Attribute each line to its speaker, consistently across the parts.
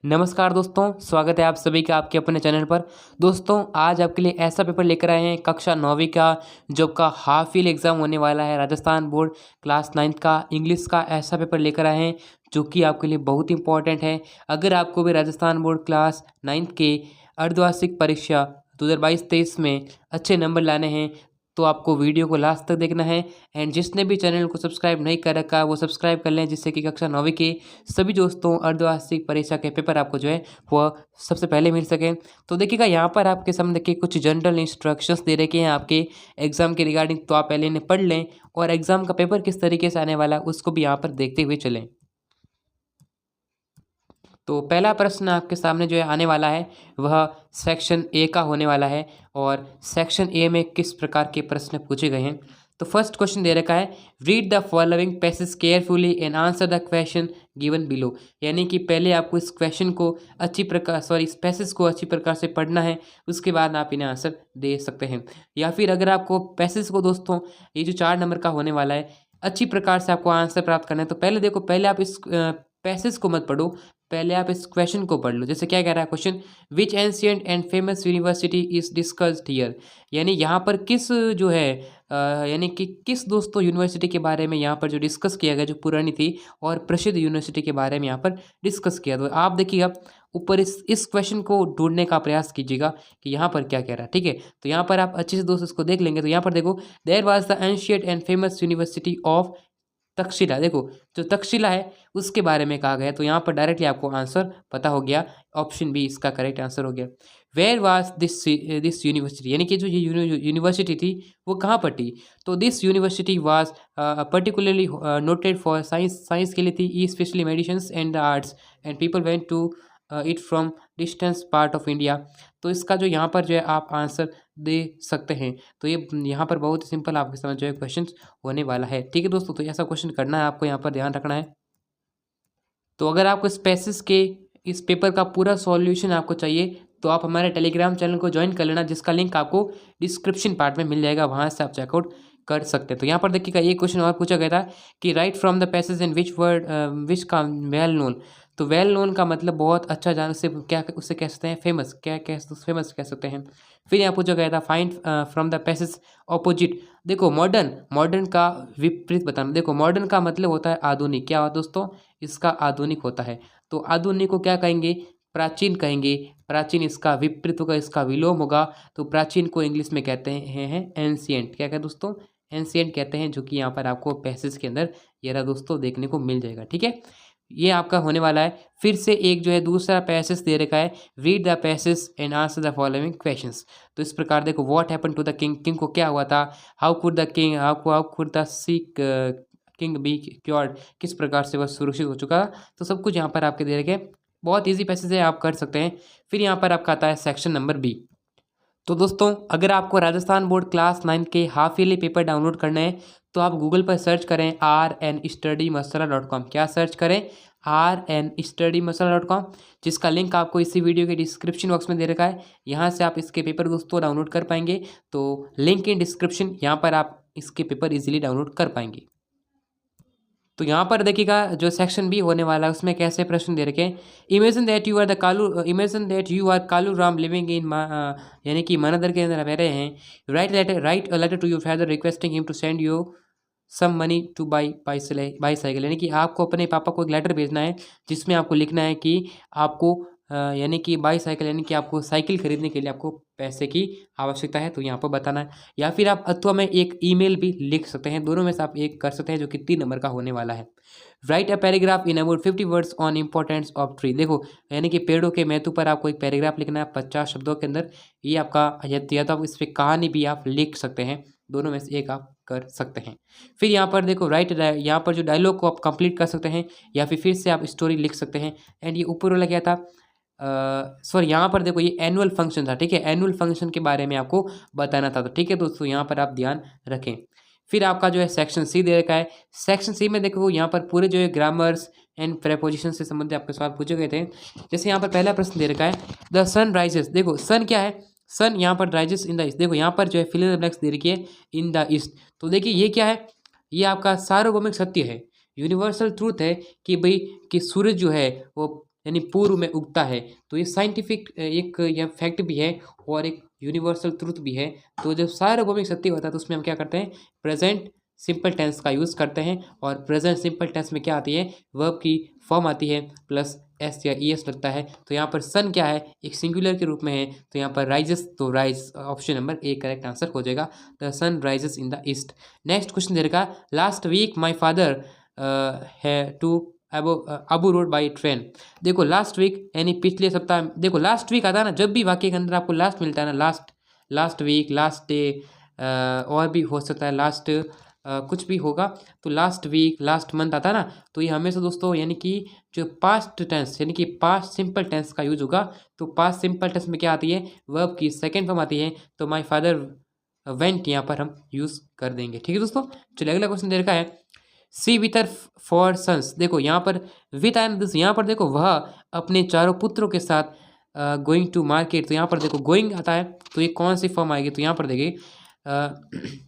Speaker 1: नमस्कार दोस्तों, स्वागत है आप सभी का आपके अपने चैनल पर। दोस्तों, आज आपके लिए ऐसा पेपर लेकर आए हैं कक्षा 9वीं का, जो का हाफ ईयरली एग्ज़ाम होने वाला है। राजस्थान बोर्ड क्लास 9th का इंग्लिश का ऐसा पेपर लेकर आए हैं जो कि आपके लिए बहुत इंपॉर्टेंट है। अगर आपको भी राजस्थान बोर्ड क्लास 9th के अर्धवार्षिक परीक्षा 2022-23 में अच्छे नंबर लाने हैं तो आपको वीडियो को लास्ट तक देखना है। एंड जिसने भी चैनल को सब्सक्राइब नहीं कर रखा वो सब्सक्राइब कर लें, जिससे कि कक्षा 9वीं के सभी दोस्तों अर्धवार्षिक परीक्षा के पेपर आपको जो है वह सबसे पहले मिल सकें। तो देखिएगा, यहाँ पर आपके सामने देखिए कुछ जनरल इंस्ट्रक्शंस दे रखे हैं आपके एग्जाम के रिगार्डिंग, तो आप पहले इन्हें पढ़ लें और एग्जाम का पेपर किस तरीके से आने वाला है उसको भी यहाँ पर देखते हुए चलें। तो पहला प्रश्न आपके सामने जो है आने वाला है वह सेक्शन ए का होने वाला है। और सेक्शन ए में किस प्रकार के प्रश्न पूछे गए हैं, तो फर्स्ट क्वेश्चन दे रखा है, read the following passage carefully and answer the question given below. यानी कि पहले आपको इस क्वेश्चन को इस पैसेज को अच्छी प्रकार से पढ़ना है, उसके बाद आप इन्हें आंसर दे सकते हैं। या फिर अगर आपको पैसेज को दोस्तों ये जो 4 नंबर का होने वाला है अच्छी प्रकार से आपको आंसर प्राप्त करना है, तो पहले देखो, पहले आप इस पैसेज को मत पढ़ो, पहले आप इस क्वेश्चन को पढ़ लो। जैसे क्या कह रहा है question, which ancient and famous university is discussed here. यानी यहाँ पर किस जो है यानी कि किस दोस्तों यूनिवर्सिटी के बारे में यहाँ पर जो डिस्कस किया गया, जो पुरानी थी और प्रसिद्ध यूनिवर्सिटी के बारे में यहाँ पर डिस्कस किया। तो आप देखिएगा ऊपर इस क्वेश्चन को ढूंढने का प्रयास कीजिएगा कि यहाँ पर क्या कह रहा है। ठीक है, तो यहाँ पर आप अच्छे से दोस्त इसको देख लेंगे। तो यहाँ पर देखो, there was the ancient and famous university of Taxila. देखो, जो तक्षशिला है उसके बारे में कहा गया है, तो यहाँ पर डायरेक्टली आपको आंसर पता हो गया, ऑप्शन बी इसका करेक्ट आंसर हो गया। वेयर वाज दिस यूनिवर्सिटी, यानी कि जो ये यूनिवर्सिटी थी वो कहाँ पर थी। तो this university was particularly noted for science के लिए थी, especially medicines and the arts, and people went to it from distance part of India. तो इसका जो यहाँ पर जो है आप आंसर दे सकते हैं। तो ये यहाँ पर बहुत ही सिंपल आपके समझ जो है क्वेश्चन होने वाला है। ठीक है दोस्तों, तो ऐसा क्वेश्चन करना है आपको, यहाँ पर ध्यान रखना है। तो अगर आपको स्पेसिस के इस पेपर का पूरा सॉल्यूशन आपको चाहिए तो आप हमारे टेलीग्राम चैनल को ज्वाइन कर लेना, जिसका लिंक आपको डिस्क्रिप्शन पार्ट में मिल जाएगा, वहाँ से आप चेकआउट कर सकते हैं। तो यहाँ पर देखिएगा, एक क्वेश्चन और पूछा गया था कि right from the passage in which word which का वेल नोन। तो वेल नोन का मतलब बहुत अच्छा जान, उससे क्या उससे कह सकते हैं फेमस, क्या कह फेमस कह सकते हैं। फिर यहाँ पूछा गया था find from the passage opposite. देखो, मॉडर्न का विपरीत बताना। देखो, मॉडर्न का मतलब होता है आधुनिक, क्या होता है दोस्तों, इसका आधुनिक होता है। तो आधुनिक को क्या कहेंगे, प्राचीन कहेंगे। प्राचीन इसका विपरीत होगा, इसका विलोम होगा। तो प्राचीन को इंग्लिश में कहते हैं एंशिएंट। क्या कहते हैं दोस्तों, एंशिएंट कहते हैं, जो कि यहाँ पर आपको पैसेज के अंदर ये रहा दोस्तों देखने को मिल जाएगा। ठीक है, ये आपका होने वाला है। फिर से एक जो है दूसरा पैसेज दे रखा है, read the passage and answer the following questions. तो इस प्रकार देखो, what happened to the king, king को क्या हुआ था, how could the king how could the sick king be cured, किस प्रकार से वह सुरक्षित हो चुका। तो सब कुछ यहाँ पर आपके दे रखे, बहुत ईजी पैसेज है, आप कर सकते हैं। फिर यहाँ पर आपका आता है सेक्शन नंबर बी। तो दोस्तों, अगर आपको राजस्थान बोर्ड क्लास 9 के हाफ ईयरली पेपर डाउनलोड करना है तो आप गूगल पर सर्च करें rnstudymasala.com। क्या सर्च करें, rnstudymasala.com, जिसका लिंक आपको इसी वीडियो के डिस्क्रिप्शन बॉक्स में दे रखा है। यहाँ से आप इसके पेपर दोस्तों डाउनलोड कर पाएंगे। तो लिंक इन डिस्क्रिप्शन, यहाँ पर आप इसके पेपर इजीली डाउनलोड कर पाएंगे। तो यहाँ पर देखिएगा, जो सेक्शन बी होने वाला है उसमें कैसे प्रश्न दे रखे हैं। Imagine that you are Kalu Ram living in, यानी कि मानदर के अंदर रह रहे हैं। Write a letter to your father requesting him to send you some money to buy cycle. यानी कि आपको अपने पापा को एक लेटर भेजना है जिसमें आपको लिखना है कि आपको यानी कि बाईसाइकिल, यानी कि आपको साइकिल खरीदने के लिए आपको पैसे की आवश्यकता है, तो यहाँ पर बताना है। या फिर आप अथवा में एक ईमेल भी लिख सकते हैं, दोनों में से आप एक कर सकते हैं, जो कि 3 नंबर का होने वाला है। Right a paragraph in about 50 words on importance of tree. देखो, यानी कि पेड़ों के महत्व पर आपको एक पैराग्राफ लिखना है 50 शब्दों के अंदर। ये आपका या तो आप इस पर कहानी भी आप लिख सकते हैं, दोनों में से एक आप कर सकते हैं। फिर यहाँ पर देखो, यहाँ पर जो डायलॉग को आप कंप्लीट कर सकते हैं, या फिर से आप स्टोरी लिख सकते हैं। एंड ये ऊपर वाला क्या था, सॉरी, यहाँ पर देखो ये एनुअल फंक्शन था। ठीक है, एनुअल फंक्शन के बारे में आपको बताना था। तो ठीक है दोस्तों, यहाँ पर आप ध्यान रखें। फिर आपका जो है सेक्शन सी दे रखा है। सेक्शन सी में देखो, यहाँ पर पूरे जो है ग्रामर्स एंड प्रेपोजिशन से संबंधित आपके सवाल पूछे गए थे। जैसे यहाँ पर पहला प्रश्न दे रखा है, द सन राइजेस। देखो, सन क्या है, सन यहाँ पर राइजेस इन द ईस्ट। देखो, यहाँ पर जो है फिल इन द ब्लैंक्स दे रखी है, इन द ईस्ट। तो देखिए ये क्या है, ये आपका सार्वभौमिक सत्य है, यूनिवर्सल ट्रूथ है कि भाई कि सूरज जो है वो यानी पूर्व में उगता है। तो ये साइंटिफिक एक यह फैक्ट भी है और एक यूनिवर्सल ट्रुथ भी है। तो जब सार्वभौमिक सत्य होता है तो उसमें हम क्या करते हैं, प्रेजेंट सिंपल टेंस का यूज़ करते हैं। और प्रेजेंट सिंपल टेंस में क्या आती है, वर्ब की फॉर्म आती है प्लस एस या ई एस लगता है। तो यहाँ पर सन क्या है, एक सिंगुलर के रूप में है, तो यहाँ पर राइजेस, तो rise option number A correct answer हो जाएगा। The sun rises in the east. Next question दे रखा, लास्ट वीक माई फादर है to Abu road by train. देखो लास्ट वीक यानी पिछले सप्ताह, देखो लास्ट वीक आता है ना, जब भी वाक्य के अंदर आपको लास्ट मिलता है ना, लास्ट वीक, लास्ट डे, और भी हो सकता है लास्ट कुछ भी होगा, तो लास्ट वीक, लास्ट मंथ आता है ना, तो ये हमेशा दोस्तों यानी कि जो पास्ट टेंस यानी कि पास्ट सिंपल टेंस का यूज होगा। तो पास्ट सिंपल टेंस में क्या आती है, वर्ब की सेकेंड फॉर्म आती है। तो माई फादर वेंट यहाँ पर हम यूज कर देंगे। ठीक है दोस्तों, चलिए अगला क्वेश्चन दे रखा है, सी विथ हर 4 सन्स। देखो यहाँ पर विथ आया ना, यहाँ पर देखो वह अपने चारों पुत्रों के साथ गोइंग टू मार्केट। तो यहाँ पर देखो गोइंग आता है, तो ये कौन सी फॉर्म आएगी, तो यहाँ पर देखिए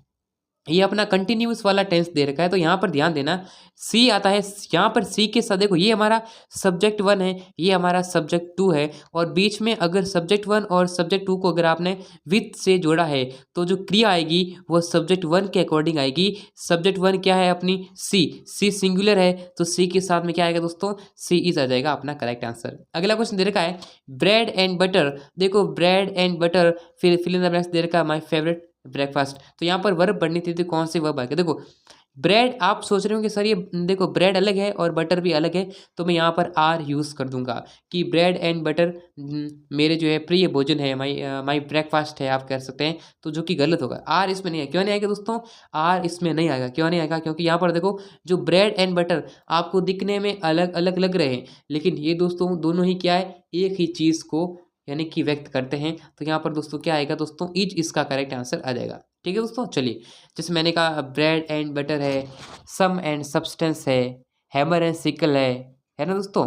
Speaker 1: ये अपना कंटिन्यूस वाला टेंस दे रखा है। तो यहाँ पर ध्यान देना, सी आता है, यहाँ पर सी के साथ देखो ये हमारा सब्जेक्ट 1 है, ये हमारा सब्जेक्ट 2 है, और बीच में अगर सब्जेक्ट 1 और सब्जेक्ट 2 को अगर आपने विथ से जोड़ा है तो जो क्रिया आएगी वो सब्जेक्ट 1 के अकॉर्डिंग आएगी। सब्जेक्ट 1 क्या है अपनी, सी सिंगुलर है, तो सी के साथ में क्या आएगा दोस्तों, सी इज आ जाएगा अपना करेक्ट आंसर। अगला क्वेश्चन दे रखा है, ब्रेड एंड बटर। देखो ब्रेड एंड बटर, फिर फिल इन द ब्लैंक्स दे रखा है, माई फेवरेट ब्रेकफास्ट। तो यहाँ पर वर्ब बननी थी, तो कौन सी वर्ब आएगा, देखो ब्रेड, आप सोच रहे हो कि सर ये देखो ब्रेड अलग है और बटर भी अलग है, तो मैं यहाँ पर आर यूज़ कर दूंगा कि ब्रेड एंड बटर मेरे जो है प्रिय भोजन है, माई ब्रेकफास्ट है आप कह सकते हैं। तो जो कि गलत होगा, आर इसमें नहीं है। क्यों नहीं आएगा दोस्तों, आर इसमें नहीं आएगा, क्यों नहीं आएगा, क्योंकि यहाँ पर देखो जो ब्रेड एंड बटर आपको दिखने में अलग अलग लग रहे हैं, लेकिन ये दोस्तों दोनों ही क्या है, एक ही चीज़ को यानी कि व्यक्त करते हैं। तो यहाँ पर दोस्तों क्या आएगा दोस्तों, इज इसका करेक्ट आंसर आ जाएगा। ठीक है दोस्तों, चलिए जैसे मैंने कहा ब्रेड एंड बटर है, सम एंड सब्सटेंस है, हैमर एंड सिकल है ना दोस्तों।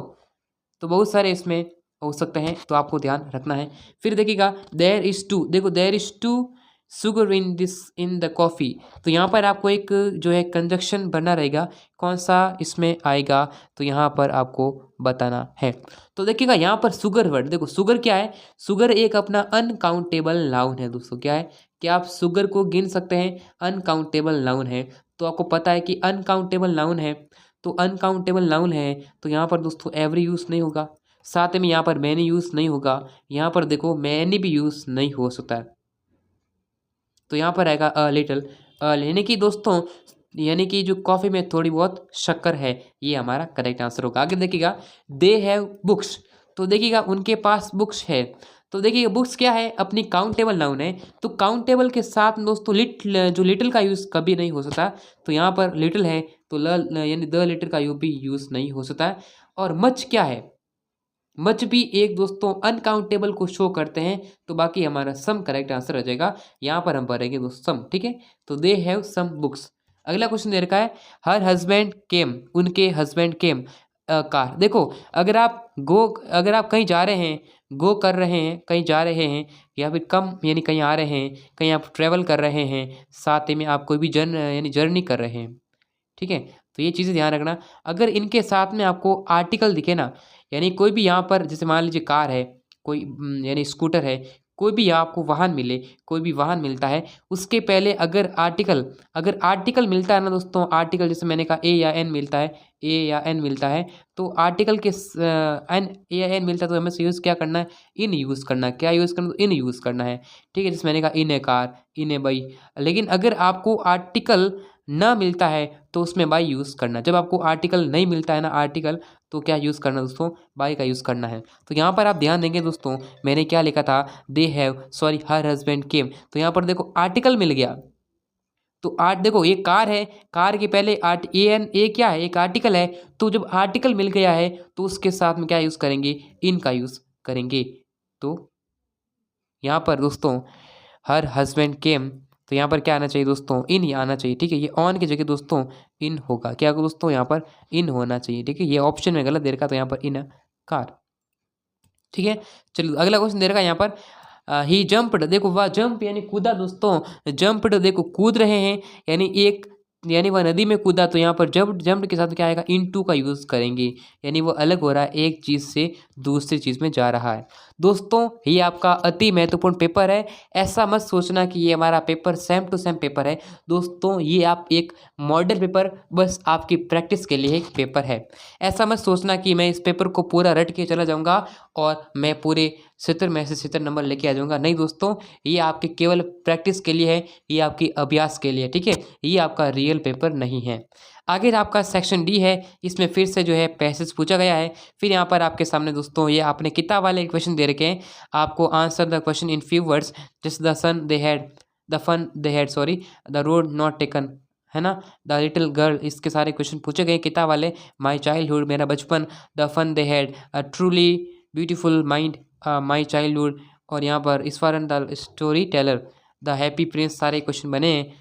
Speaker 1: तो बहुत सारे इसमें हो सकते हैं, तो आपको ध्यान रखना है। फिर देखिएगा देयर इज टू, देखो there is too sugar in the coffee. तो यहाँ पर आपको एक जो है कंजक्शन बनना रहेगा, कौन सा इसमें आएगा, तो यहाँ पर आपको बताना है। तो देखिएगा यहाँ पर शुगर वर्ड, देखो शुगर क्या है, शुगर एक अपना अनकाउंटेबल नाउन है दोस्तों। क्या है, क्या आप शुगर को गिन सकते हैं, अनकाउंटेबल नाउन है। तो आपको पता है कि अनकाउंटेबल नाउन है, तो अनकाउंटेबल नाउन है, तो यहाँ पर दोस्तों एवरी यूज़ नहीं होगा, साथ में यहाँ पर मैनी यूज़ नहीं होगा, यहाँ पर देखो मैनी भी यूज़ नहीं हो सकता है। तो यहाँ पर आएगा अ लिटिल, यानी कि दोस्तों यानी कि जो कॉफ़ी में थोड़ी बहुत शक्कर है, ये हमारा करेक्ट आंसर होगा। आगे देखिएगा दे हैव बुक्स। तो देखिएगा उनके पास बुक्स है। तो देखिए बुक्स क्या है, अपनी काउंटेबल नाउन है, तो काउंटेबल के साथ दोस्तों जो लिटिल का यूज़ कभी नहीं हो सकता। तो यहाँ पर लिटिल है, तो यानी द लिटिल का भी यूज़ नहीं हो सकता है। और मच क्या है, मच भी एक दोस्तों अनकाउंटेबल को शो करते हैं, तो बाकी हमारा सम करेक्ट आंसर आ जाएगा। यहाँ पर हम भरेंगे दोस्तों सम। ठीक है, तो दे हैव सम बुक्स। अगला क्वेश्चन दे रखा है, हर हस्बैंड केम, उनके हस्बैंड केम कार। देखो अगर आप कहीं जा रहे हैं, गो कर रहे हैं, कहीं जा रहे हैं, या फिर कम यानी कहीं आ रहे हैं, कहीं आप ट्रेवल कर रहे हैं, साथ ही में आप कोई भी जर्नी कर रहे हैं। ठीक है, तो ये चीज़ें ध्यान रखना। अगर इनके साथ में आपको आर्टिकल दिखे ना, यानी कोई भी यहाँ पर जैसे मान लीजिए कार है, कोई यानी स्कूटर है, कोई भी आपको वाहन मिले, कोई भी वाहन मिलता है, उसके पहले अगर आर्टिकल मिलता है ना दोस्तों, आर्टिकल जैसे मैंने कहा ए या एन मिलता है, ए या एन मिलता है, तो आर्टिकल के एन ए या एन मिलता है, तो हमें यूज़ क्या करना है, इन यूज़ करना है। क्या यूज़ करना, तो इन यूज़ करना है। ठीक है, जैसे मैंने कहा इन ए कार, इन ए बाई। लेकिन अगर आपको आर्टिकल ना मिलता है तो उसमें बाई यूज़ करना। जब आपको आर्टिकल नहीं मिलता है ना, आर्टिकल, तो क्या यूज़ करना दोस्तों, बाई का यूज़ करना है। तो यहाँ पर आप ध्यान देंगे दोस्तों, मैंने क्या लिखा था, हर हस्बैंड केम। तो यहाँ पर देखो आर्टिकल मिल गया, तो देखो ये कार है, कार के पहले ए क्या है, एक आर्टिकल है। तो जब आर्टिकल मिल गया है तो उसके साथ में क्या यूज़ करेंगे, इन का यूज़ करेंगे। तो यहाँ पर दोस्तों हर हस्बैंड केम, तो यहाँ पर क्या आना चाहिए दोस्तों, इन ही आना चाहिए। ठीक है, ये ऑन की जगह दोस्तों इन होगा। क्या होगा दोस्तों, यहाँ पर इन होना चाहिए। ठीक है, ये ऑप्शन में गलत दे रखा, तो यहाँ पर इन कार। ठीक है, चलिए अगला क्वेश्चन दे रखा है यहाँ पर, ही जंप्ड। देखो वह जंप यानी कूदा दोस्तों, जंप्ड देखो कूद रहे हैं, यानी एक यानी वह नदी में कूदा तो यहाँ पर जंप के साथ क्या आएगा, इनटू का यूज़ करेंगे, यानी वो अलग हो रहा है, एक चीज़ से दूसरी चीज़ में जा रहा है। दोस्तों ये आपका अति महत्वपूर्ण पेपर है, ऐसा मत सोचना कि ये हमारा paper same to same paper है। दोस्तों ये आप एक मॉडल पेपर बस आपकी प्रैक्टिस के लिए एक पेपर है। ऐसा मत सोचना कि मैं इस पेपर को पूरा रट के चला जाऊँगा और मैं पूरे 70 में से 70 नंबर लेके आ जाऊँगा। नहीं दोस्तों, ये आपके केवल प्रैक्टिस के लिए है, ये आपकी अभ्यास के लिए, ठीक है, ये आपका रियल पेपर नहीं है। आगे आपका सेक्शन डी है, इसमें फिर से जो है पैसेज पूछा गया है। फिर यहाँ पर आपके सामने दोस्तों ये आपने किताब वाले क्वेश्चन दे रखे हैं, आपको answer the question in few words, just the fun they had sorry the road not taken, है ना, द लिटिल गर्ल, इसके सारे क्वेश्चन पूछे गए किताब वाले। माई चाइल्डहुड, मेरा बचपन, the fun they had, a truly beautiful mind, my childhood, और यहाँ पर इसफारन the story teller, the happy prince, सारे क्वेश्चन बने हैं।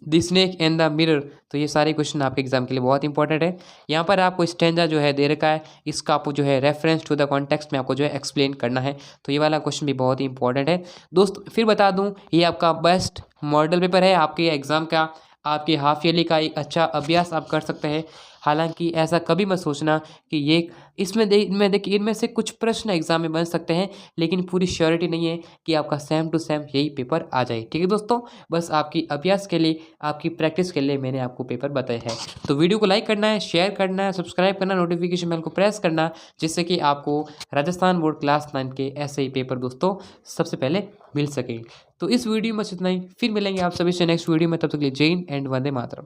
Speaker 1: The snake and the mirror, तो ये सारे क्वेश्चन आपके एग्जाम के लिए बहुत इंपॉर्टेंट है। यहाँ पर आपको स्टैंजा जो है दे रखा है, इसका आपको जो है रेफरेंस टू द कॉन्टेक्स्ट में आपको जो है एक्सप्लेन करना है, तो ये वाला क्वेश्चन भी बहुत ही इंपॉर्टेंट है। दोस्त फिर बता दूँ, ये आपका बेस्ट मॉडल पेपर है आपके एग्ज़ाम का, आपके हाफ ईयरली का एक अच्छा अभ्यास आप कर सकते हैं। हालांकि ऐसा कभी मत सोचना कि ये देखिए इनमें से कुछ प्रश्न एग्जाम में बन सकते हैं, लेकिन पूरी श्योरिटी नहीं है कि आपका सेम टू सेम यही पेपर आ जाए, ठीक है दोस्तों। बस आपकी अभ्यास के लिए, आपकी प्रैक्टिस के लिए मैंने आपको पेपर बताया है। तो वीडियो को लाइक करना है, शेयर करना है, सब्सक्राइब करना, नोटिफिकेशन बेल को प्रेस करना, जिससे कि आपको राजस्थान बोर्ड क्लास 9 के ऐसे ही पेपर दोस्तों सबसे पहले मिल सके। तो इस वीडियो में इतना ही, फिर मिलेंगे आप सभी से नेक्स्ट वीडियो में, तब तक के लिए जय हिंद एंड वंदे मातरम।